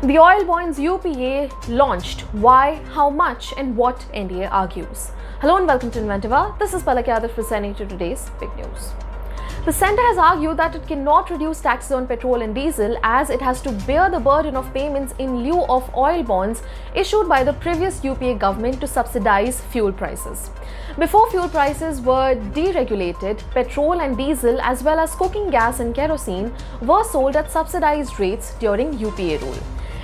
The oil bonds UPA launched. Why, how much, and what NDA argues. Hello and welcome to Inventiva. This is Palak Yadav presenting to today's big news. The centre has argued that it cannot reduce taxes on petrol and diesel as it has to bear the burden of payments in lieu of oil bonds issued by the previous UPA government to subsidise fuel prices. Before fuel prices were deregulated, petrol and diesel as well as cooking gas and kerosene were sold at subsidised rates during UPA rule.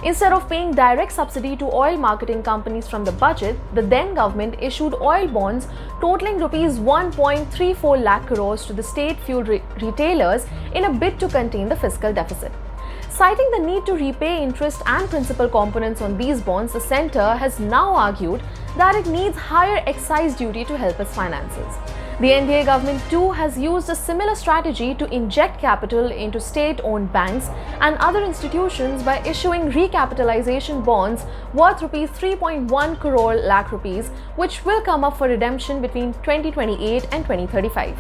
Instead of paying direct subsidy to oil marketing companies from the budget, the then government issued oil bonds totaling rupees 1.34 lakh crores to the state fuel retailers in a bid to contain the fiscal deficit. Citing the need to repay interest and principal components on these bonds, the centre has now argued that it needs higher excise duty to help its finances. The NDA government too has used a similar strategy to inject capital into state-owned banks and other institutions by issuing recapitalization bonds worth rupees 3.1 crore lakh rupees, which will come up for redemption between 2028 and 2035.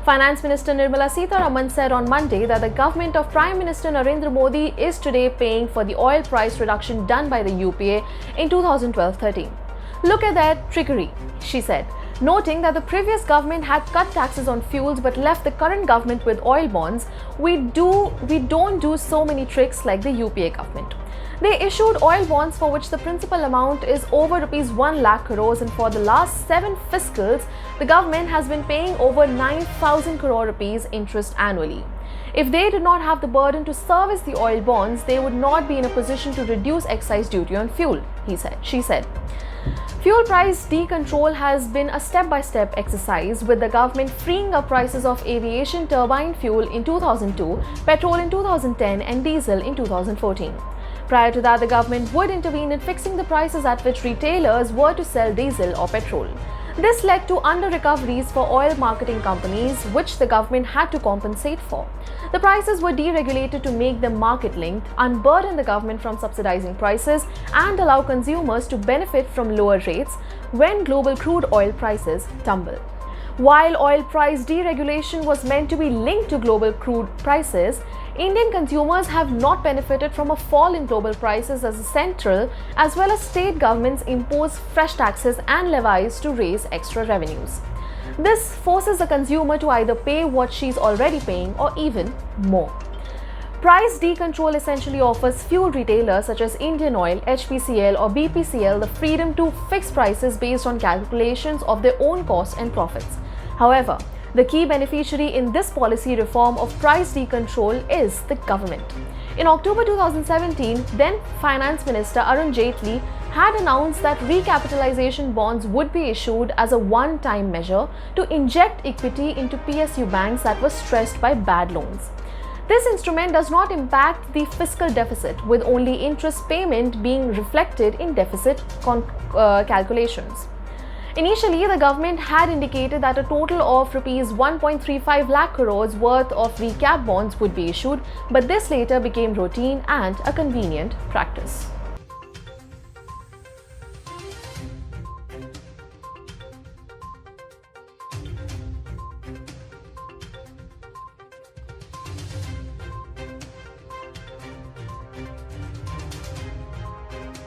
Finance Minister Nirmala Sitharaman said on Monday that the government of Prime Minister Narendra Modi is today paying for the oil price reduction done by the UPA in 2012-13. Look at that trickery, she said, noting that the previous government had cut taxes on fuels but left the current government with oil bonds. We don't do so many tricks like the UPA government. They issued oil bonds for which the principal amount is over rupees 1 lakh crores, and for the last 7 fiscals, the government has been paying over 9,000 crore rupees interest annually. If they did not have the burden to service the oil bonds, they would not be in a position to reduce excise duty on fuel, she said. Fuel price decontrol has been a step-by-step exercise, with the government freeing up prices of aviation turbine fuel in 2002, petrol in 2010 and diesel in 2014. Prior to that, the government would intervene in fixing the prices at which retailers were to sell diesel or petrol. This led to under-recoveries for oil marketing companies, which the government had to compensate for. The prices were deregulated to make them market-linked, unburden the government from subsidizing prices, and allow consumers to benefit from lower rates when global crude oil prices tumble. While oil price deregulation was meant to be linked to global crude prices, Indian consumers have not benefited from a fall in global prices as the central as well as state governments impose fresh taxes and levies to raise extra revenues. This forces the consumer to either pay what she's already paying or even more. Price decontrol essentially offers fuel retailers such as Indian Oil, HPCL or BPCL the freedom to fix prices based on calculations of their own costs and profits. However, the key beneficiary in this policy reform of price decontrol is the government. In October 2017, then Finance Minister Arun Jaitley had announced that recapitalization bonds would be issued as a one-time measure to inject equity into PSU banks that were stressed by bad loans. This instrument does not impact the fiscal deficit, with only interest payment being reflected in deficit calculations. Initially, the government had indicated that a total of rupees 1.35 lakh crores worth of recap bonds would be issued, but this later became routine and a convenient practice.